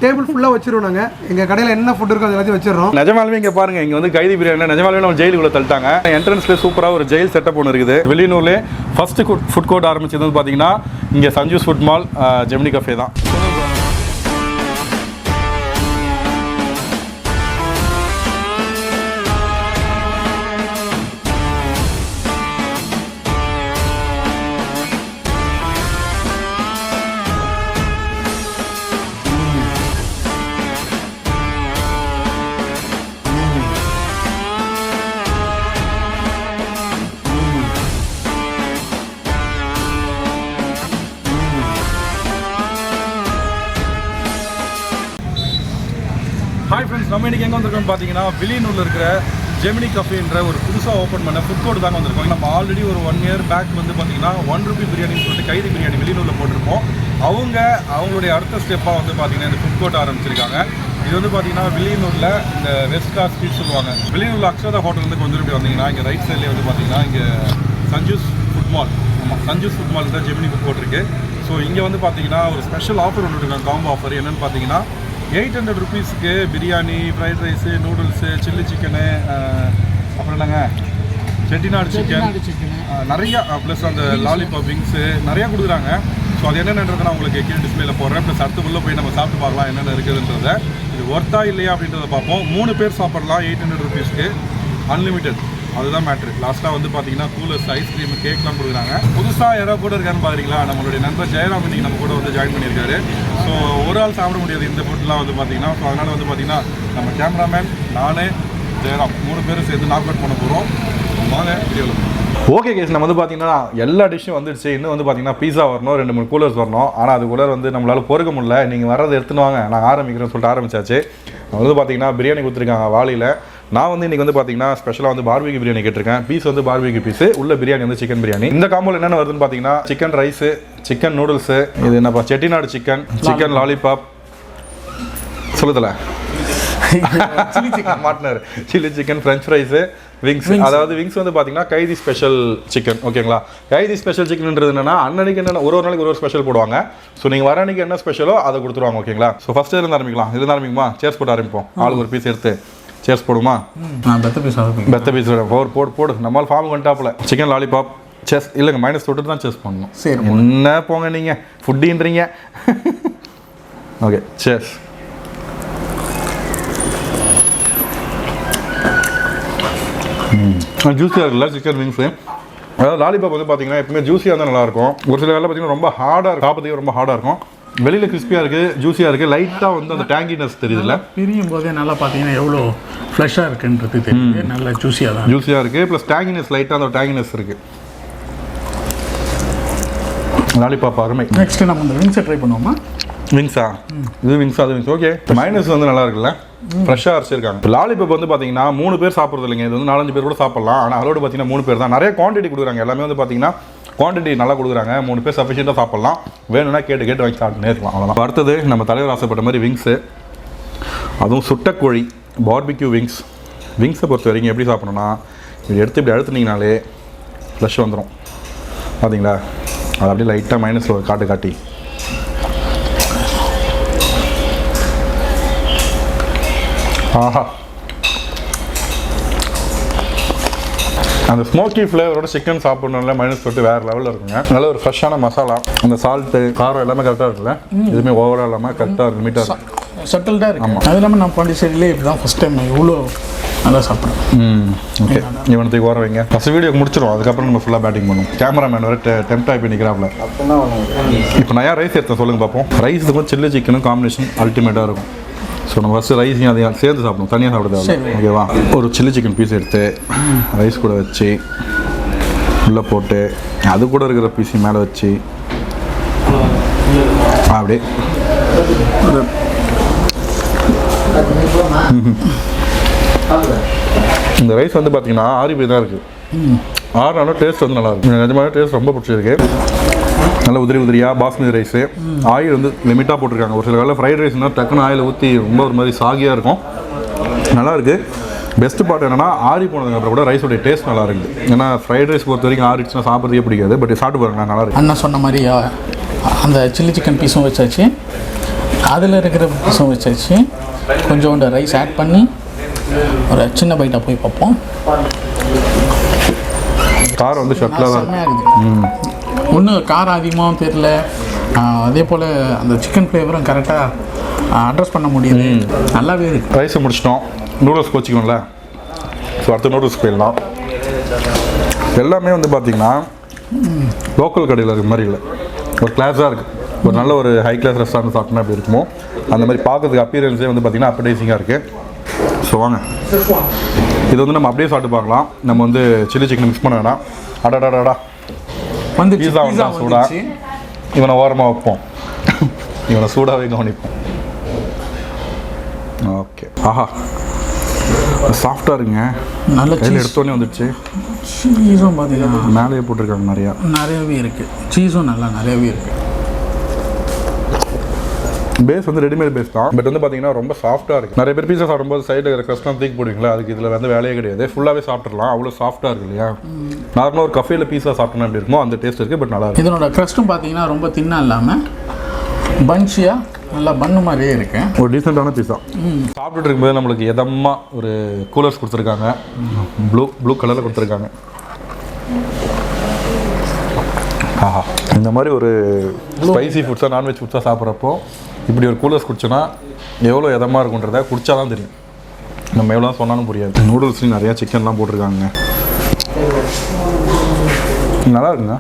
Table ஃபுல்லாக வச்சிருவோம். நாங்கள் எங்கள் கடையில் என்ன ஃபுட் இருக்கோ அது எல்லாத்தையும் வச்சிடறோம். நிஜமாலுமே இங்கே பாருங்கள், இங்கே வந்து கைதி பிரியாணி நிஜமாலுமே நம்ம ஜெயிலுக்குள்ளே தள்ளிட்டாங்க. என்ட்ரன்ஸ்லேயே சூப்பராக ஒரு ஜெயில் செட்டப் ஒன்று இருக்குது. வெளியூர்லேயே ஃபஸ்ட்டு ஃபுட் கோர்ட் ஆரம்பிச்சது வந்து பார்த்தீங்கன்னா இங்கே Sanjus food mall Gemini cafe தான். ஹாய் ஃப்ரெண்ட்ஸ், நம்ம இன்றைக்கி எங்கே வந்திருக்கோம்னு பார்த்தீங்கன்னா வில்லியனூரில் இருக்கிற ஜெமினி கஃபேன்ற ஒரு புதுசாக ஓப்பன் பண்ண ஃபுட் கோர்ட் தாங்க வந்திருக்கோம். நம்ம ஆல்ரெடி ஒரு 1 year பேக் வந்து பார்த்தீங்கன்னா ₹1 பிரியாணின்னு சொல்லிட்டு கைதி பிரியாணி வில்லியனூரில் போட்டிருப்போம். அவங்களுடைய அடுத்த ஸ்டெப்பாக வந்து பார்த்தீங்கன்னா இந்த ஃபுட் கோர்ட் ஆரம்பிச்சிருக்காங்க. இது வந்து பார்த்தீங்கன்னா வில்லியனூரில் இந்த வெஸ்ட் கார் ஸ்ட்ரீட் சொல்லுவாங்க. வில்லியனூரில் அக்ஷதா ஹோட்டல்லேருந்து கொஞ்சம் இப்படி வந்தீங்கன்னா இங்கே ரைட் சைட்லேயே வந்து பார்த்தீங்கன்னா இங்கே சஞ்சூஸ் ஃபுட் மால். ஆமாம், சஞ்சூஸ் ஃபுட் மால் தான் ஜெமினி ஃபுட் கோர்ட் இருக்குது. ஸோ இங்கே வந்து பார்த்தீங்கன்னா ஒரு ஸ்பெஷல் ஆஃபர் ஒன்று இருக்காங்க, காம்போ ஆஃபர். என்னென்னு பார்த்தீங்கன்னா ₹800 biryani, fried rice, noodles, chilli chicken, அப்புறம் என்னங்க செட்டிநாடு சிக்கன் நிறையா, ப்ளஸ் அந்த லாலிபாப் விங்ஸு நிறையா கொடுக்குறாங்க. ஸோ அது என்னென்னன்றதை நான் உங்களுக்கு கீழே டிஸ்பிளேல போடுறேன். ப்ளஸ் அடுத்துக்குள்ளே போய் நம்ம சாப்பிட்டு பார்க்கலாம் என்னென்ன இருக்குதுன்றதை. இது ஒர்த்தா இல்லையா அப்படின்றத பார்ப்போம். 3 பேர் சாப்பிட்லாம் ₹800 அன்லிமிட்டெட். அதுதான் மேட்ரு. லாஸ்ட்டாக வந்து பார்த்தீங்கன்னா கூலர்ஸ், ஐஸ்கிரீம், கேக்லாம் கொடுக்குறாங்க. புதுசாக யாராவது கூட இருக்கான்னு பார்க்குறீங்களா? நம்மளுடைய நண்பர் ஜெயராம் இன்றைக்கி நம்ம கூட வந்து ஜாயின் பண்ணியிருக்காரு. ஸோ ஒரு ஆள் சாப்பிட முடியாது இந்த ஃபுட்லாம் வந்து பார்த்தீங்கன்னா. ஸோ அதனால் வந்து பார்த்தீங்கன்னா நம்ம கேமராமேன், நான், ஜெயராம் 3 பேரும் சேர்ந்து நாக் அவுட் பண்ண போகிறோம். வாங்க வீடியோவில். ஓகே கேஸ், நம்ம வந்து பார்த்தீங்கன்னா எல்லா டிஷ்ஷும் வந்துடுச்சு. இன்னும் வந்து பார்த்தீங்கன்னா பீஸா வரணும், 2-3 கூலர்ஸ் வரணும். ஆனால் அது கூட வந்து நம்மளால் பொறுக்க முடியல. நீங்கள் வர்றது எடுத்துன்னு வாங்க, நாங்கள் ஆரம்பிக்கிறோன்னு சொல்லிட்டு ஆரம்பிச்சாச்சு. வந்து பார்த்தீங்கன்னா பிரியாணி கொடுத்துருக்காங்க வாளியில். நான் வந்து இன்றைக்கி வந்து பார்த்தீங்கன்னா ஸ்பெஷலாக வந்து பார்பிக்யூ பிரியாணி கேட்டிருக்கேன். பீஸ் வந்து பார்பிக்யூ பீஸு, உள்ள பிரியாணி வந்து சிக்கன் பிரியாணி. இந்த காம்போவில் என்னென்ன வருதுன்னு பார்த்தீங்கன்னா சிக்கன் ரைஸு, சிக்கன் நூடுல்ஸு, இது என்னப்பா செட்டிநாடு சிக்கன், சிக்கன் லாலிபாப் சொல்லுதல சில்லி சிக்கன் மாட்டினார், chilli chicken, French fries, wings. அதாவது விங்ஸ் வந்து பார்த்தீங்கன்னா கைதி ஸ்பெஷல் சிக்கன். ஓகேங்களா? கைதி ஸ்பெஷல் சிக்கன்ன்றது என்னன்னா அன்னன்னைக்கு என்னென்ன ஒரு நாளைக்கு ஒரு ஸ்பெஷல் போடுவாங்க. ஸோ நீங்கள் வர அன்றைக்கி என்ன ஸ்பெஷலோ அதை கொடுத்துருவாங்க. ஓகேங்களா? ஸோ ஃபஸ்ட்டு இருந்து ஆரம்பிக்கலாம். இருந்து ஆரம்பிக்குமா? சேர்ஸ் போட்டு ஆரம்பிப்போம். ஆளுக்கு ஒரு பீஸ் எடுத்து சேர்ஸ் போடுமா? பெத்த பீஸ் போடு. நம்மளால் ஃபார்ம் வந்துட்டாப்புல. சிக்கன் லாலிபாப் செஸ் இல்லைங்க, மைனஸ் தொட்டு தான் செஸ் பண்ணணும். சரி, என்ன போங்க நீங்கள் ஃபுட்டின்றீங்க. Okay, chess. ஜூஸியாக இருக்குல்ல சிக்கன் விங்ஸு. அதாவது லாலிபாப் வந்து பார்த்தீங்கன்னா எப்பவுமே ஜூஸியாக இருந்தால் நல்லாயிருக்கும். ஒரு சில வேலை பார்த்தீங்கன்னா ரொம்ப ஹார்டாக இருக்கும், சாப்பிட்றதுக்கு ரொம்ப ஹார்டாக இருக்கும். வெளியில் கிறிஸ்பியாக இருக்குது, ஜூஸியாக இருக்குது, லைட்டாக வந்து அந்த டேங்கினஸ் தெரியுதுல்ல. பிரியும் போதே நல்லா பார்த்தீங்கன்னா எவ்வளோ ஃப்ரெஷ்ஷாக இருக்குன்றது தெரியுது. நல்லா ஜூஸியாக இருக்குது, ப்ளஸ் டேங்கினஸ் லைட்டாக அந்த டேங்கினஸ் இருக்குது. லாலிபாப் அருமை. நெக்ஸ்ட் நம்ம இந்த விங்ஸை ட்ரை பண்ணுவோமா? விங்ஸா? இது விங்ஸா? அது விங்ஸ். ஓகே, மைனஸ் வந்து நல்லா இருக்குல்ல, ஃப்ரெஷ்ஷாக அரைச்சிருக்காங்க. இப்போ லாலிபாப் வந்து பார்த்தீங்கன்னா 3 பேர் சாப்பிட்றது இல்லைங்க. இது வந்து 4-5 பேர் கூட சாப்பிட்லாம். ஆனால் அதோட பார்த்தீங்கன்னா 3 பேர் தான். நிறைய குவான்டிட்டி கொடுக்குறாங்க. எல்லாமே வந்து பார்த்தீங்கன்னா குவான்டிட்டி நல்லா கொடுக்குறாங்க. 3 பேர் சஃபிஷியண்ட்டாக சாப்பிட்லாம். வேணும்னா கேட்டு வாங்கி சாப்பிட்டு இருக்கலாம். அவ்வளோதான். அடுத்தது நம்ம தலைவர் ஆசைப்பட்ட மாதிரி விங்ஸு, அதுவும் சுட்டக்கோழி பார்பிக்யூ விங்ஸ். விங்ஸை பொறுத்த வரைக்கும் எப்படி சாப்பிட்ணுன்னா இப்படி எடுத்து இப்படி அழுத்துனீங்கனாலே ஃப்ளஷ் வந்துடும். பார்த்தீங்களா? அது அப்படியே லைட்டாக மைனஸில் காட்டி ஆஹா, அந்த ஸ்மோக்கி ஃப்ளேவரோட சிக்கன் சாப்பிட்ணும்ல மைனஸ் தொட்டு வேறு லெவலில் இருக்குங்க. நல்ல ஒரு ஃப்ரெஷ்ஷான மசாலா, அந்த சால்ட்டு, காரம் எல்லாமே கரெக்டாக இருக்குல்ல. எதுவுமே ஓவராக இல்லாமல் கரெக்டாக இருக்குது, நீட்டாக இருக்குது, செட்டில்டாக இருக்குது. ஆமாம், அது இல்லாமல் நான் பாண்டிச்சேரியிலே இப்படி தான் ஃபஸ்ட் டைம் இவ்வளோ நல்லா சாப்பிட்றேன். ஓகே, இவனத்துக்கு ஓர வைங்க. ஃபஸ்ட் வீடியோ முடிச்சிடும், அதுக்கப்புறம் நம்ம ஃபுல்லாக பேட்டிங் பண்ணுவோம். கேமராமேன் வர டெம்ப்ட் ஆகி நிற்கிறாப்புல. இப்போ நான் யார் ரைஸ் எடுத்தேன் சொல்லுங்கள் பார்ப்போம். ரைஸுக்கும் சில்லி சிக்கனும் காம்பினேஷன் அல்டிமேட்டாக இருக்கும். ஸோ நம்ம ஃபஸ்ட்டு ரைஸையும் அதையும் சேர்ந்து சாப்பிடணும், தனியாக சாப்பிடுறது. ஓகேவா? ஒரு சில்லி சிக்கன் பீஸ் எடுத்து ரைஸ் கூட வச்சு உள்ளே போட்டு அது கூட இருக்கிற பீஸையும் மேலே வச்சு அப்படியே இந்த ரைஸ் வந்து பார்த்தீங்கன்னா ஆறி போய் தான் இருக்குது. ஆறுனாலும் டேஸ்ட் வந்து நல்லாயிருக்கும். நிஜமான டேஸ்ட் ரொம்ப பிடிச்சிருக்கு. நல்லா உதிரியாக பாஸ்மதி ரைஸு. ஆயில் வந்து லிமிட்டாக போட்டிருக்காங்க. ஒரு சில வேலை ஃப்ரைட் ரைஸ்னால் டக்குன்னு ஆயில் ஊற்றி ரொம்ப ஒரு மாதிரி சாகியாக இருக்கும். நல்லாயிருக்கு. பெஸ்ட்டு பார்ட் என்னென்னா ஆறி போனதுக்கப்புறம் கூட ரைஸோடைய டேஸ்ட் நல்லா இருக்குது. ஏன்னா ஃப்ரைட் ரைஸ் பொறுத்த வரைக்கும் ஆறிடுச்சுன்னா சாப்பிட்றதே பிடிக்காது. பட் சாப்பிட்டு பாருங்க, நல்லா இருக்குது. அண்ணா சொன்ன மாதிரி அந்த சில்லி சிக்கன் பீஸும் வச்சாச்சு. அதில் இருக்கிற பீஸும் வச்சு கொஞ்சோண்டு ரைஸ் ஆட் பண்ணி ஒரு சின்ன பைட்டாக போய் பார்ப்போம். காரம் வந்து ஷட்டில் தான் இருக்குது. ஒன்றும் காரம் அதிகமாகவும் தெரியல, அதே போல் அந்த சிக்கன் ஃப்ளேவரும் கரெக்டாக அட்ரஸ் பண்ண முடியுது. நல்லாவே இருக்குது. ரைஸை முடிச்சிட்டோம். நூடுல்ஸ் கோச்சிக்கணும்ல, ஸோ அடுத்த நூடுல்ஸ் போயிடலாம். எல்லாமே வந்து பார்த்திங்கன்னா லோக்கல் கடையில் இருக்கிற மாதிரி இல்லை, ஒரு கிளாஸாக இருக்குது. ஒரு நல்ல ஒரு ஹை கிளாஸ் ரெஸ்டாரண்ட் சாப்பிட்னா எப்படி இருக்குமோ அந்த மாதிரி பார்க்கறதுக்கு அப்பீரியன்ஸே வந்து பார்த்திங்கன்னா அப்படைசிங்காக இருக்குது. ஸோ வாங்க, இது வந்து நம்ம அப்படியே சாப்பிட்டு பார்க்கலாம். நம்ம வந்து சில்லி சிக்கன் மிக்ஸ் பண்ண வேணாம். அடாடாடா வந்து பீஸா வந்தா சூடா, இவனை ஓரமாக வைப்போம், இவனை சூடாகவே கவனிப்போம். ஓகே, ஆஹா சாஃப்டாக இருக்குங்க, நல்ல கையில் எடுத்தோடனே வந்துடுச்சு. சீஸும் பார்த்தீங்கன்னா மேலேயே போட்டிருக்காங்க, நிறையவே இருக்குது. சீஸும் நல்லா நிறையவே இருக்குது. பேஸ் வந்து ரெடிமேட் பேஸ் தான், பட் வந்து பார்த்தீங்கன்னா ரொம்ப சாஃப்டாக இருக்குது. நிறைய பேர் பீஸா சாப்பிடும்போது சைடில் இருக்கிற க்ரஸ்ட்லாம் தூக்கி போடுவீங்களா, அதுக்கு இதில் வந்து வேலையே கிடையாது. ஃபுல்லாகவே சாப்பிட்றலாம், அவ்வளோ சாஃப்டாக இருக்கு இல்லையா. நார்மலாக ஒரு கஃபேயில் பீஸா சாப்பிட்டோன்னா எப்படி இருக்குமோ அந்த டேஸ்ட் இருக்குது, பட் நல்லா இருக்குது. இதனோட க்ரஸ்ட்டும் பார்த்தீங்கன்னா ரொம்ப தின்னாக இல்லாமல் பன்ச்சியாக நல்லா பண்ணு மாதிரியே இருக்கு. ஒரு டீசெண்டான பீஸா. சாப்பிட்டுட்டு இருக்கும்போது நம்மளுக்கு எதமாக ஒரு கூலர்ஸ் கொடுத்துருக்காங்க, ப்ளூ கலரில் கொடுத்துருக்காங்க. ஆஹா, இந்த மாதிரி ஒரு ஸ்பைசி ஃபுட்ஸாக நான்வெஜ் ஃபுட்ஸாக சாப்பிட்றப்போ இப்படி ஒரு கூலர்ஸ் குடிச்சோன்னா எவ்வளோ எதமாக இருக்குன்றத குடிச்சா தான் தெரியும். நம்ம எவ்வளோ சொன்னாலும் புரியாது. நூடுல்ஸ்லையும் நிறையா சிக்கன்லாம் போட்டிருக்காங்க, நல்லா இருக்குங்க.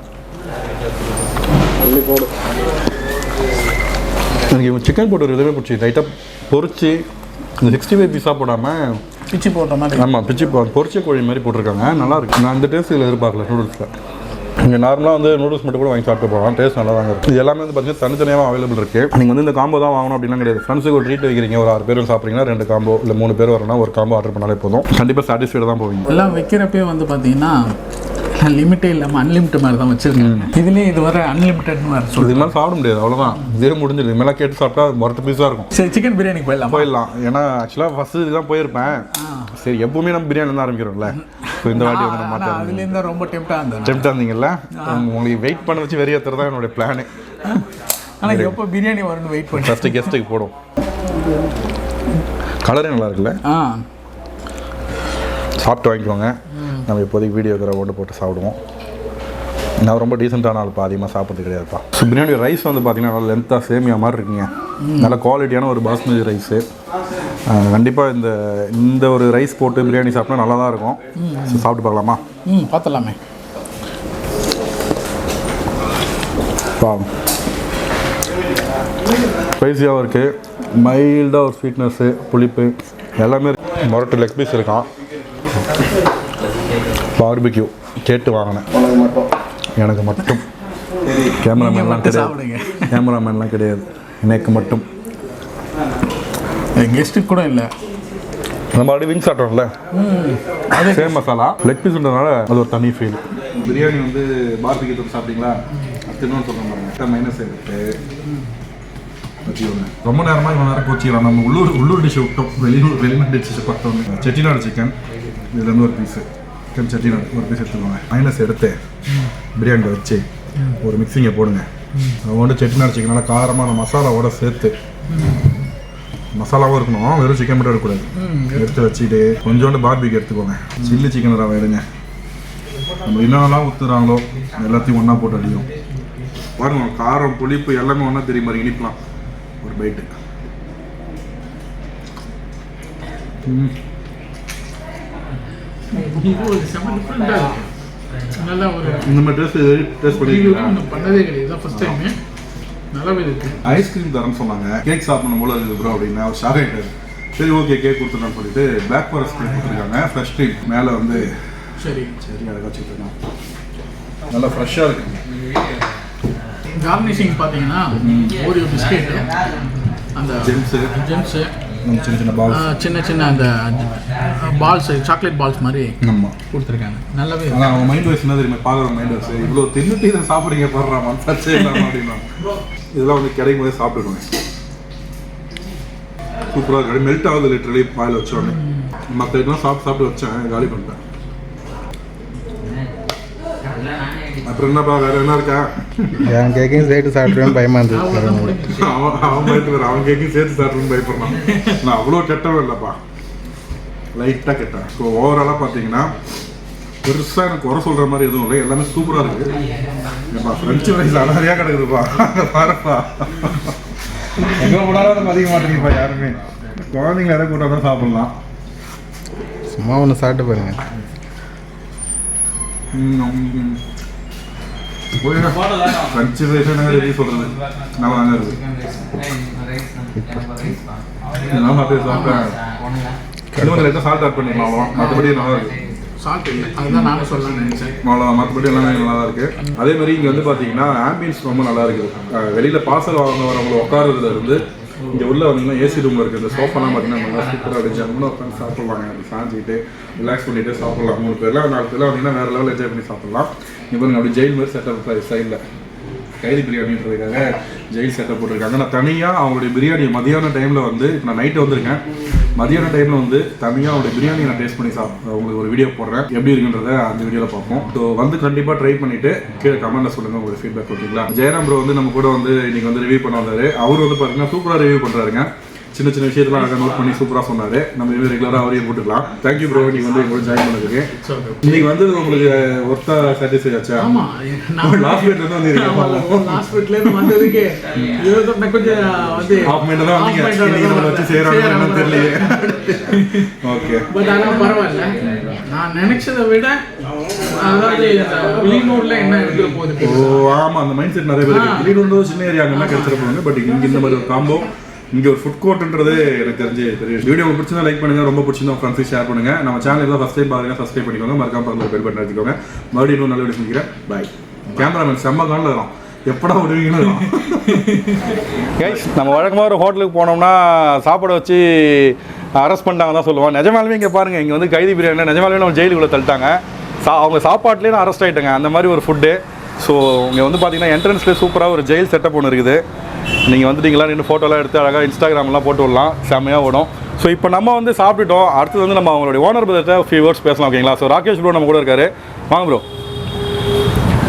எனக்கு இவங்க சிக்கன் போட்டு எதுவுமே பிடிச்சி லைட்டாக பொரிச்சு இந்த 65 பீஸாக போடாமல் பிச்சு போட்ட மாதிரி. ஆமாம், பொரிச்ச கோழி மாதிரி போட்டிருக்காங்க, நல்லாயிருக்கு. நான் அந்த டேஸ்ட் இதில் எதிர்பார்க்கல நூடுல்ஸில். இங்கே நார்மலாக வந்து நூடுல்ஸ் மட்டும் கூட வாங்கி சாப்பிட்டு போகலாம், டேஸ்ட் நல்லா தாங்க இருக்குது. இது எல்லாமே வந்து பார்த்தீங்கன்னா தனித்தனியாக அவைலபிள் இருக்குது. நீங்கள் வந்து இந்த காம்போ தான் வாங்கணும் அப்படின்னா கிடையாது. ஃப்ரெண்ட்ஸுக்கு ஒரு ட்ரீட் வைக்கிறீங்க, ஒரு 6 பேர் சாப்பிட்றீங்கன்னா 2 காம்போ இல்லை 3 பேர் வரணும்னா ஒரு காம்போ ஆர்டர் பண்ணாலே போதும். கண்டிப்பாக சாட்டிஸ்ஃபைடு தான் போவீங்க. எல்லாம் வைக்கிறப்பே வந்து பார்த்தீங்கன்னா லிமிட்டே இல்லாமல் அன்லிமிட்டட் மாதிரி தான் வச்சுருக்காங்க. இதுலேயே இது வர அன்லிமிட்டட்னு வேறு சொல்லி இது மாதிரி சாப்பிட முடியாது, அவ்வளோதான். இதே முடிஞ்சிடுது. இது மேலே கேட்டு சாப்பிட்டா மொரட்டு பீஸாக இருக்கும். சரி, சிக்கன் பிரியாணி போயிடலாம். ஏன்னா ஆக்சுவலாக ஃபஸ்ட்டு இதுதான் போயிருப்பேன். சரி, எப்பவுமே நம்ம பிரியாணி தான் ஆரம்பிக்கிறோம்ல, ஸோ இந்த வாட்டி வந்து நம்ம மாட்டோம். அதுலேருந்து ரொம்ப டெம்ப்டாக இருந்தீங்கல்ல, உங்களுக்கு வெயிட் பண்ண வச்சு வெறியேற்றுறது தான் என்னுடைய பிளானு. ஆனால் எப்போ பிரியாணி வரணும்னு வெயிட் பண்ணி ஃபஸ்ட்டு கெஸ்ட்டுக்கு போடும். கலரே நல்லா இருக்குல்ல, சாப்பிட்டு வாங்கிக்கோங்க. நம்ம இப்போதைக்கு வீடியோ இருக்கிற ஓட்டு போட்டு சாப்பிடுவோம். நான் ரொம்ப டீசெண்டான ஆள், அதிகமாக சாப்பிட்றது கிடையாதுப்பா. ஸோ பிரியாணி ரைஸ் வந்து பார்த்தீங்கன்னா நல்லா லென்த்தாக சேமியா மாதிரி இருக்குங்க, நல்ல குவாலிட்டியான ஒரு பாஸ்மதி ரைஸு. கண்டிப்பாக இந்த ஒரு ரைஸ் போட்டு பிரியாணி சாப்பிட்டா நல்லா தான் இருக்கும். ஸோ சாப்பிட்டு பார்க்கலாமா? பார்த்துலாமே. ஸ்பைஸியாகவும் இருக்குது, மைல்டாக ஒரு ஸ்வீட்னஸ்ஸு, புளிப்பு எல்லாமே மொரட்டு லெக் பீஸ் இருக்கான். பார்பிக்யூ கேட்டு வாங்கினேன், எனக்கு மட்டும். கேமராமேன்லாம் கிடையாது, எனக்கு மட்டும். கெஸ்ட்டுக்கு கூட இல்லை. நம்ம அப்படி விங்ஸ் சாப்பிட்டோம்ல, அதே சேம் மசாலா லெக் பீஸ்ன்றதுனால அது ஒரு தனி ஃபீல். பிரியாணி வந்து பார்பிக்யூ தொட்டு சாப்பிட்டீங்களா, அது இன்னொன்று சொல்ல பாருங்க, மைனஸ் ஆகிருக்கு. ரொம்ப நேரமாக இவ்வளோ நேரம் கோச்சிக்கலாம். நம்ம உள்ளூர் டிஷ்ஷை விட்டோம், வெளிநாட்டு டிஷ்ஷை பார்த்தோம். செட்டிநாடு சிக்கன், இதுலேருந்து ஒரு பீஸு சிக்கன் செட்டிநாடு ஒரு பீஸ் எடுத்துக்கோங்க. மைனஸ் எடுத்து பிரியாணியில் வச்சு ஒரு மிக்சிங்கை போடுங்க. அது வந்து செட்டிநாடு சிக்கனால காரமான மசாலாவோட சேர்த்து, மசாலாவும் இருக்கணும், வெறும் சிக்கன் மட்டும் எடுக்கக்கூடாது. எடுத்து வச்சுட்டு கொஞ்சோண்டு பார்பிக்யூ எடுத்துக்கோங்க. சில்லி சிக்கன் ரவை எடுங்க. நம்ம என்னென்னலாம் ஊற்றுறாங்களோ எல்லாத்தையும் ஒன்றா போட்டு அடிக்கும் பாருங்க. காரம் புளிப்பு எல்லாமே ஒன்றா தெரியும் மாதிரி இனிக்கலாம். ஒரு பைட்டு இந்த மாதிரி டேஸ்ட் பண்ணதே கிடையாது, ஃபர்ஸ்ட் டைம். நல்லாவே இருக்கு. ஐஸ்கிரீம் தரேன்னு சொன்னாங்க, கேக் சாப்பிடணும் போல இருக்குது ப்ரோ அப்படின்னா அவர் ஷாக் ஆகிட்டாரு. சரி ஓகே கேக் கொடுத்துருன்னு சொல்லிட்டு பிளாக் ஃபாரஸ்ட் கேக் கொடுத்துருக்காங்க, ஃப்ரெஷ் க்ரீம் மேலே வந்து. சரி அதை வச்சுருக்கேன், நல்லா ஃப்ரெஷ்ஷாக இருக்குது. கார்னிஷிங் பார்த்தீங்கன்னா ஓரியோ பிஸ்கெட், அந்த ஜெம்ஸு சின்ன சின்ன அந்த பால்ஸ், சாக்லேட் பால்ஸ் மாதிரி கொடுத்துருக்காங்க. நல்லாவே ஆனால் அவங்க மைண்ட் வாய்ஸ் என்ன தெரியுமா, பார்க்குற மைண்ட் வாய்ஸ் இவ்வளோ தின்னுட்டு இதை சாப்பிட்றீங்க போடுறா மனசாச்சே இல்லாமல் அப்படின்னா இதெல்லாம் வந்து கிடைக்கும் போதே சாப்பிட்டுக்கோங்க. சூப்பராக இருக்கு, மெல்ட் ஆகுது லிட்டரலி பாயில் வச்சோடனே. மற்ற இதெல்லாம் சாப்பிட்டு வச்சேன், காலி பண்ணிட்டேன். அப்புறம் என்னப்பா வேற என்ன இருக்கா? என் கேக்கையும் சேர்த்து சாப்பிட்றேன்னு பயமா இருந்தது. அவன் பயப்படுற, அவன் கேக்கையும் சேர்த்து சாப்பிட்றேன்னு பயப்படுறான். நான் அவ்வளோ கெட்டவன் இல்லைப்பா, லைட்டாக கெட்டேன். ஸோ ஓவராலாக பார்த்தீங்கன்னா பெருசாக எனக்கு குறை சொல்கிற மாதிரி எதுவும் இல்லை, எல்லாமே சூப்பராக இருக்குது. ஏப்பா ஃப்ரெஞ்சு ஃப்ரைஸ் அழகாக கிடக்குதுப்பா, பாருப்பா. எங்கே போனாலும் மதிக்க மாட்டேங்கப்பா யாருமே. குழந்தைங்க எதை கூட்டால் தான் சாப்பிட்லாம். சும்மா ஒன்று சாப்பிட்டு பாருங்க. ஃப்ரெஞ்சு ஃப்ரைஸ் என்ன ரெடி சொல்கிறது நல்லா தாங்க இருக்குது. இதெல்லாம் அப்படியே சாப்பிட்டேன். இன்னும் லைட்டாக சால்ட் ஆட் பண்ணிடலாம், மற்றபடி நல்லா இருக்குது. சால்ட் இல்லை, அதுதான் நானும் சொல்லலாம்னு நினைச்சேன். மற்றபடி எல்லாமே நல்லா தான் இருக்குது. அதே மாதிரி இங்கே வந்து பார்த்தீங்கன்னா ஆம்பியன்ஸ் ரொம்ப நல்லா இருக்குது. வெளியில் பார்சல் வாங்க வரவங்களை உட்காரதுல இருந்து இங்கே உள்ள வந்தீங்கன்னா ஏசி ரூமில் இருக்குது. இந்த சோஃபாலாம் பார்த்தீங்கன்னா நல்லா சூப்பராக இருந்துச்சு. அங்கே உட்காந்து சாப்பிட்லாங்க, அப்படி சாஞ்சிக்கிட்டு ரிலாக்ஸ் பண்ணிட்டு சாப்பிட்லாம். 3 பேர்லாம் 4 பேர்லாம் வந்தீங்கன்னா வேறு லெவலில் என்ஜாய் பண்ணி சாப்பிட்லாம். இங்கே பாருங்க அப்படி ஜெயில் மாதிரி செட்டப் சைடில் கைதி பிரியாணின்றதுக்காக ஜெயில் செட்டப் போட்டிருக்காங்க. நான் தனியாக அவங்களுடைய பிரியாணி மதியான டைமில் வந்து இப்போ நான் நைட்டு வந்திருக்கேன், மதியான டைமில் வந்து தனியாக அவங்களுடைய பிரியாணி நான் டேஸ்ட் பண்ணி உங்களுக்கு ஒரு வீடியோ போடுறேன், எப்படி இருக்குன்றத அந்த வீடியோவில் பார்ப்போம். ஸோ வந்து கண்டிப்பாக ட்ரை பண்ணிவிட்டு கீழே கமெண்ட்டில் சொல்லுங்கள் உங்களுக்கு ஃபீட்பேக். ஓகேங்களா? ஜெயராம் ப்ரோ வந்து நம்ம கூட வந்து இன்றைக்கி வந்து ரிவ்யூ பண்ண வந்தார். அவர் வந்து பார்த்தீங்கன்னா சூப்பராக ரிவ்யூ பண்ணுறாருங்க. சின்ன சின்ன விஷயத்தெல்லாம் அழகாக நோட் பண்ணி சூப்பராக சொன்னார். நம்ம இதுவே ரெகுலராக அவரையும் போட்டுக்கலாம். தேங்க்யூ ப்ரோ, நீங்கள் வந்து எங்களோட ஜாயின் பண்ணதுக்கு. இன்னைக்கு வந்து உங்களுக்கு ஒர்த்தா சாட்டிஸ்ஃபை ஆச்சா? ஆமாம், லாஸ்ட் வீட்லேருந்து வந்து லாஸ்ட் வீட்லேருந்து வந்ததுக்கு கொஞ்சம் வந்து ஹாஃப் மினிட் தான் வந்தீங்க, நம்மளை வச்சு செய்கிறாங்க தெரியலையே. ஓகே, பட் ஆனால் பரவாயில்ல, நான் நினைச்சதை விட அதாவது வெளியூர்ல என்ன எடுத்துகிட்டு போகுது. ஓ ஆமாம், அந்த மைண்ட் செட் நிறைய பேர் வெளியூர் சின்ன ஏரியா அங்கே கிடைச்சிருப்பாங்க. பட் இங்கே இந்த மாதிரி ஒரு காம்போ, இங்கே ஒரு ஃபுட் கோர்ட்ன்றது எனக்கு தெரிஞ்சு பெரிய வீடியோ. உங்களுக்கு பிடிச்சா லைக் பண்ணுங்க, ரொம்ப பிடிச்சிருந்தா உங்கள் ஃப்ரெண்ட்ஸுக்கு ஷேர் பண்ணுங்க. நம்ம சேனல் தான் ஃபஸ்ட் டைம் பாருங்க, சப்ஸ்கிரைப் பண்ணிக்கோங்க, மறக்காம பக்கத்தில் பெல் பட்டன் அடிச்சுக்கோங்க. மறுபடியும் இன்னும் நல்ல வீடியோ சந்திக்கிறேன். பாய். கேமராமேன் செம்ம காலில் வரும், எப்படா விடுவீங்கன்னு. கைஸ், நம்ம வழக்கமாக ஒரு ஹோட்டலுக்கு போனோம்னா சாப்பாடு வச்சு அரெஸ்ட் பண்ணிட்டாங்க தான் சொல்லுவோம். நிஜமாலுமே இங்கே பாருங்கள், இங்கே வந்து கைதி பிரியாணி நிஜமாலுமே நம்ம ஜெயிலுக்குள்ளே தள்ளிட்டாங்க. அவங்க சாப்பாட்லேயே நான் அரெஸ்ட் ஆகிட்டேங்க, அந்த மாதிரி ஒரு ஃபுட்டு. ஸோ இங்கே வந்து பார்த்தீங்கன்னா என்ட்ரன்ஸ்லேயே சூப்பராக ஒரு ஜெயில் செட்டப் ஒன்று இருக்குது. நீங்கள் வந்துட்டீங்களா, நின்று ஃபோட்டோலாம் எடுத்து அழகாக இன்ஸ்டாகிராம்லாம் போட்டு விடலாம், செம்மையாக ஓடும். ஸோ இப்போ நம்ம வந்து சாப்பிட்டுட்டோம். அடுத்தது வந்து நம்ம அவங்களுடைய ஓனர் பற்றிட்ட ஃபியூ வேர்ட்ஸ் பேசலாம். ஓகேங்களா? ஸோ ராகேஷ் ப்ரோ நம்ம கூட இருக்காரு, வாங்க ப்ரோ.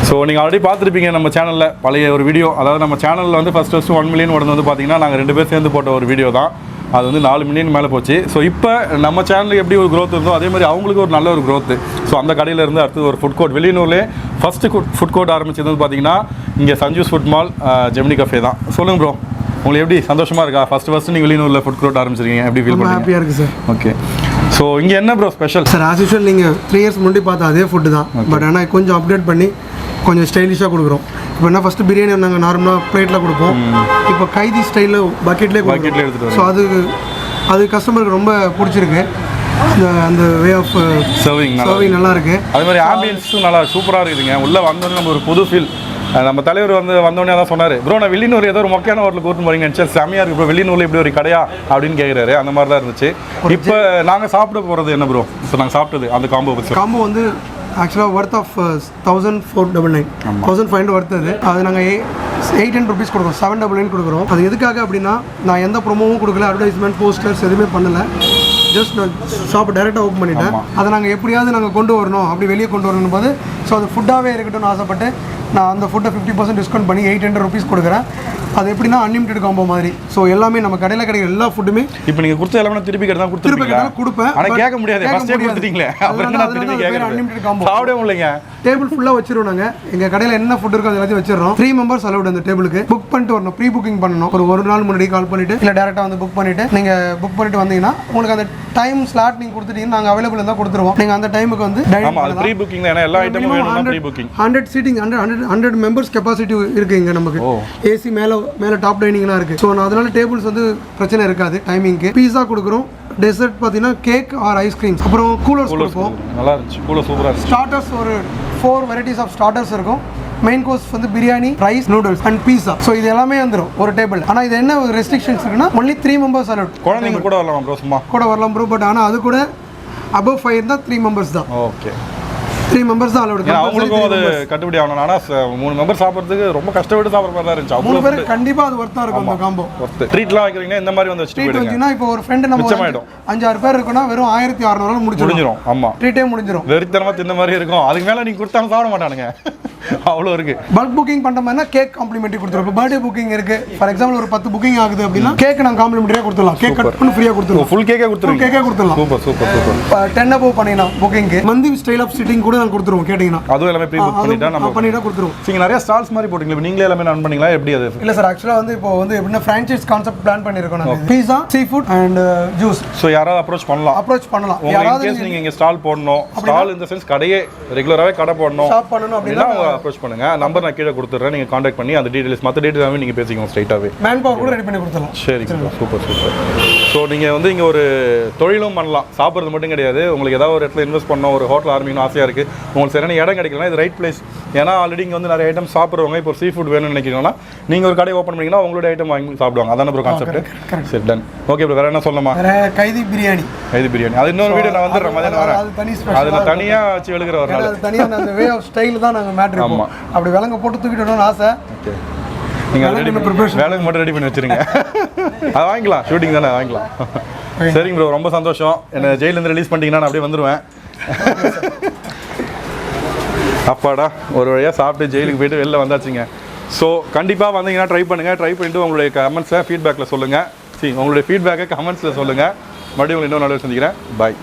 ஸோ நீங்கள் ஆல்ரெடி பார்த்துருப்பீங்க நம்ம சேனலில் பழைய ஒரு வீடியோ. அதாவது நம்ம சேனலில் வந்து ஃபஸ்ட்டு 1 மில்லியன் உடனே வந்து பார்த்தீங்கன்னா நாங்கள் 2 பேர் சேர்ந்து போட்ட ஒரு வீடியோ தான். அது வந்து 4 மில்லியன் மேலே போச்சு. ஸோ இப்போ நம்ம சேனலுக்கு எப்படி ஒரு க்ரோத் இருந்தோ அதே மாதிரி அவங்களுக்கு ஒரு நல்ல ஒரு க்ரோத்து. ஸோ அந்த கடையில் இருந்து அடுத்தது ஒரு ஃபுட் கோர்ட், வெளியூர்லேயே ஃபஸ்ட்டு ஃபுட் கோர்ட் ஆரம்பிச்சது வந்து பார்த்தீங்கன்னா இங்கே Sanjus food mall Gemini cafe தான். சொல்லுங்கள் ப்ரோ, உங்களுக்கு எப்படி சந்தோஷமாக இருக்கா? ஃபஸ்ட்டு நீங்கள் வெளியூரில் ஃபுட் கோர்ட் ஆரம்பிச்சிருக்கீங்க, எப்படி ஃபீல் பண்ணுறீங்க? ஹாப்பியாக இருக்குது சார். ஓகே, ஸோ இங்கே என்ன bro special? Sir as usual நீங்கள் 3 இயர்ஸ் முன்னாடி பார்த்தா அதே ஃபுட்டு தான். பட் ஆனால் கொஞ்சம் அப்டேட் பண்ணி கொஞ்சம் ஸ்டைலிஷாக கொடுக்குறோம். இப்போ என்ன ஃபஸ்ட்டு பிரியாணி நாங்கள் நார்மலாக பிளேட்டில் கொடுப்போம், இப்போ கைதி ஸ்டைலில் பக்கெட்லேயே எடுத்துகிட்டு. ஸோ அது கஸ்டமருக்கு ரொம்ப பிடிச்சிருக்கு. அந்த வே ஆஃப் சர்விங் நல்லா இருக்கு. அது மாதிரி ஆம்பியன்ஸும் நல்லா சூப்பராக இருக்குதுங்க. உள்ளே வந்தோடனே நம்ம ஒரு புது ஃபீல். நம்ம தலைவர் வந்தோடனே தான் சொன்னார், ப்ரோ நான் வெளியூர் ஏதோ ஒரு மொக்கையான ஹோட்டலுக்கு கூட்டு போறீங்க நினச்சேன், செம்மையாக இருக்குது ப்ரோ, வெளியூரில் இப்படி ஒரு கடையா அப்படின்னு கேட்குறாரு. அந்த மாதிரி தான் இருந்துச்சு. இப்போ நாங்கள் சாப்பிட போகிறது என்ன ப்ரோ? ஸோ நாங்கள் சாப்பிட்டது அந்த காம்போ வந்து ஆக்சுவலாக ஒர்த் ஆஃப் 1499 1500 ஒர்த். அது நாங்கள் 800 rupees கொடுக்குறோம், 799 கொடுக்குறோம். அது எதுக்காக அப்படின்னா, நான் எந்த ப்ரோமோவும் கொடுக்கல, அட்வர்டைஸ்மெண்ட் போஸ்டர்ஸ் எதுவுமே பண்ணலை. ஜஸ்ட் நான் ஷாப் டேரெக்டாக ஓப்பன் பண்ணிட்டேன். அதை நாங்கள் எப்படியாவது நாங்கள் கொண்டு வரணும், அப்படி வெளியே கொண்டு வரணும் போது ஸோ அது ஃபுட்டாகவே இருக்கட்டும்னு ஆசைப்பட்டு நான் அந்த ஃபுட்டை 50% டிஸ்கவுண்ட் பண்ணி 800 rupees கொடுக்குறேன். அது எப்படின்னா அன்லிமிட்டட் காம்போ மாதிரி. ஸோ எல்லாமே நம்ம கடையில் கிடைக்கிற எல்லா ஃபுட்டுமே இப்போ நீங்கள் கொடுத்த எல்லாமே திருப்பி கேட்டால் கொடுப்பேன். ஆனால் கேட்க முடியாது, அன்லிமிட்டட் காம்போ சாப்பிட முடியலைங்க. டேபிள் ஃபுல்லாக வச்சிருவோம். நாங்கள் எங்கள் கடையில் என்ன ஃபுட் இருக்கோ அது எல்லாத்தையும் வச்சிடறோம். 3 members அலவுட் அந்த டேபிளுக்கு. புக் பண்ணிட்டு வரணும், ப்ரீ புக்கிங் பண்ணணும். ஒரு நாள் முன்னாடி கால் பண்ணிட்டு இல்லை டேரெக்டாக வந்து புக் பண்ணிட்டு நீங்கள் புக் பண்ணிட்டு வந்தீங்கன்னா உங்களுக்கு அந்த டைம் ஸ்லாட் நீங்கள் கொடுத்துட்டீங்கன்னா நாங்கள் அவைலபிள் இருந்தால் கொடுத்துருவோம். நீங்கள் அந்த டைமுக்கு வந்து ப்ரீ புக்கிங் தான், எல்லா ஐட்டமும் வேணும்னா pre booking. 100 seating 100 members capacity இருக்குது இங்கே நமக்கு. ஏசி மேலே டாப் டைனிங்லாம் இருக்குது. ஸோ அதனால டேபிள்ஸ் வந்து பிரச்சனை இருக்காது. டைமிங்க்கு பீஸா கொடுக்குறோம். டெசர்ட் பார்த்தீங்கன்னா கேக் ஆர் ஐஸ்கிரீம்ஸ், அப்புறம் கூலர்ஸ் கொடுப்போம். நல்லா இருந்துச்சு, கூலர் சூப்பராக இருந்துச்சு. ஸ்டார்டர்ஸ் ஒரு 4 வெரைட்டிஸ் ஆஃப் ஸ்டார்டர்ஸ் இருக்கும். மெயின் கோர்ஸ் வந்து biryani, rice, noodles and pizza. So இது எல்லாமே வந்துடும் ஒரு டேபிள். ஆனால் இது என்ன ரெஸ்ட்ரிக்ஷன்ஸ் இருக்குன்னா ஒன்லி 3 members அலவுட். குழந்தைங்க கூட வரலாம் ப்ரோ, சும்மா கூட வரலாம் ப்ரோ. பட் ஆனால் அது கூட above 5 இருந்தால் 3 members தான். ஓகே, 3 மெம்பர்ஸ் தான் அலோடு. அவங்களுக்கும் அது கட்டுப்படி ஆகணும். ஆனால் 3 மெம்பர் சாப்பிட்றதுக்கு ரொம்ப கஷ்டப்பட்டு சாப்பிட்ற மாதிரி தான் இருந்துச்சு. 3 பேர் கண்டிப்பாக அது ஒர்த்தாக இருக்கும் அந்த காம்போ. ட்ரீட்லாம் வைக்கிறீங்கன்னா இந்த மாதிரி வந்து வச்சுட்டு போயிடுங்க. இப்போ ஒரு ஃப்ரெண்டு நம்ம 5-6 பேர் இருக்குன்னா வெறும் 1600 முடிஞ்சிடும். ஆமாம், ட்ரீட்டே முடிஞ்சிடும். வெறித்தனமாக தின்ன மாதிரி இருக்கும். அதுக்கு மேலே நீங்கள் கொடுத்தாலும் சாப்பிட மாட்டானுங்க. அவ்வளோ இருக்கு. பல்க் புக்கிங் பண்ணுற மாதிரினா கேக் காம்ப்ளிமெண்ட்ரி கொடுத்துருவோம். இப்போ பர்த்டே புக்கிங் இருக்கு, ஃபார் எக்ஸாம்பிள் ஒரு 10 புக்கிங் ஆகுது அப்படின்னா கேக் நாங்கள் காம்ப்ளிமெண்ட்ரியாக கொடுத்துடலாம். கேக் கட் பண்ணி ஃப்ரீயாக கொடுத்துருவோம். ஃபுல் கேக்கே கொடுத்துடலாம். Super super super. 10 above பண்ணினா புக்கிங்க்கு மந்தி ஸ்டைல் ஆஃப் சிட்டிங் கூட நாங்கள் கொடுத்துருவோம். கேட்டிங்கன்னா அதுவும் எல்லாமே ப்ரீ புக் பண்ணிட்டா நம்ம பண்ணிட்டா கொடுத்துருவோம். நீங்கள் நிறைய ஸ்டால்ஸ் மாதிரி போட்டிங்களா? நீங்களே எல்லாமே ரன் பண்ணீங்களா? எப்படி அது? இல்லை சார், ஆக்சுவலாக வந்து இப்போ வந்து எப்படின்னா ஃப்ரான்ச்சைஸ் கான்செப்ட் பிளான் பண்ணியிருக்கோம். நாங்கள் pizza, sea food and juice. So யாராவது அப்ரோச் பண்ணலாம். யாராவது நீங்கள் இங்கே ஸ்டால் போடணும், ஸ்டால் இந்த சென்ஸ் கடையே ரெகுலராகவே கடை போடணும், ஷாப் பண்ணணும் அப்படின்னா அப்ரோச் பண்ணுங்க. நம்பர் நான் கீழே கொடுத்துட்றேன். நீங்கள் காண்டாக்ட் பண்ணி அந்த டீடைல்ஸ் மற்ற டீடைல்ஸ் நீங்கள் பேசிக்கணும் ஸ்ட்ரைட்டாகவே. மேன் பவர் கூட ரெடி பண்ணி கொடுத்துடலாம். சரி, சூப்பர் சூப்பர். ஸோ நீங்கள் வந்து இங்கே ஒரு தொழிலும் பண்ணலாம். சாப்பிட்றது மட்டும் கிடையாது. உங்களுக்கு ஏதாவது ஒரு இடத்துல இன்வெஸ்ட் பண்ணணும், ஒரு ஹோட்டல் ஆரம்பிக்கணும் ஆசையாக இருக்குது, உங்களுக்கு சரியான இடம் கிடைக்கலனா இது ரைட் பிளேஸ். ஏன்னா ஆல்ரெடி இங்கே வந்து நிறைய ஐட்டம் சாப்பிட்றவங்க இப்போ சீ ஃபுட் வேணும்னு நினைக்கிறீங்கன்னா நீங்கள் ஒரு கடை ஓப்பன் பண்ணிங்கன்னா உங்களோட ஐட்டம் வாங்கி சாப்பிடுவாங்க. அதான ப்ரோ கான்செப்ட்? சரி, டன். ஓகே ப்ரோ, வேறு என்ன சொல்லணுமா? கைதி பிரியாணி. அது இன்னொரு வீடியோ நான் வந்துடுறேன். மதியானம் வரேன். அதில் தனியாக வச்சு எழுதுகிற ஒரு நாள் தனியாக அந்த வே ஆஃப் ஸ்டைல் தான் நாங்கள் மேட்ரு. ஆமாம், அப்படி விலங்க போட்டு தூக்கிட்டோம்னு ஆசை. ஓகே, நீங்கள் வேலைக்கு மட்டும் ரெடி பண்ணி வச்சுருங்க. அதை வாங்கிக்கலாம், ஷூட்டிங் தானே வாங்கிக்கலாம். சரிங்க ப்ரோ, ரொம்ப சந்தோஷம். என்னை ஜெயிலேருந்து ரிலீஸ் பண்ணிட்டீங்கன்னா நான் அப்படியே வந்துடுவேன். அப்பாடா, ஒரு வழியாக சாப்பிட்டு ஜெயிலுக்கு போயிட்டு வெளில வந்தாச்சுங்க. ஸோ கண்டிப்பாக வந்தீங்கன்னா ட்ரை பண்ணுங்கள். ட்ரை பண்ணிவிட்டு உங்களுடைய கமெண்ட்ஸை ஃபீட்பேக்கில் சொல்லுங்கள். உங்களுடைய ஃபீட்பேக்கை கமெண்ட்ஸில் சொல்லுங்கள். மறுபடியும் உங்களை இன்னொரு நாள் சந்திக்கிறேன். பாய்.